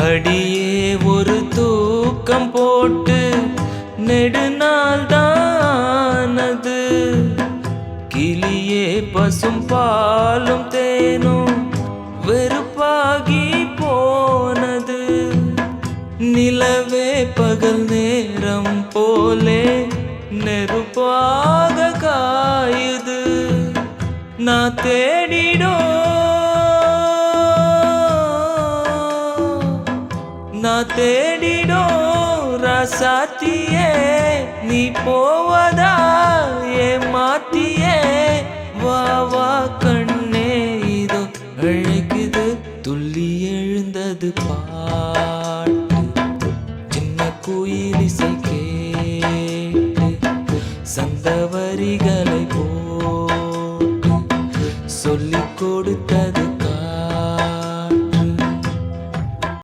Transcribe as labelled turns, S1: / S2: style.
S1: அடியே ஒரு தூக்கம் போட்டு நெடுநாள் தானது. கிளியே பசும் பாலும் தேனும் வெறுப்பாகி போனது. நிலவே பகல் நேரம் போலே நெருப்பாக காயுது. நான் தேடிடும் ரசாத்தியே நீ போவதா ஏமாத்தியே. வா வா கண்ணே இதோ அழைக்குது துள்ளி எழுந்தது பாட்டு. சின்ன குயில் இசை கேட்டு சந்த வரிகளை போட்டு சொல்லிக் கொடுத்தது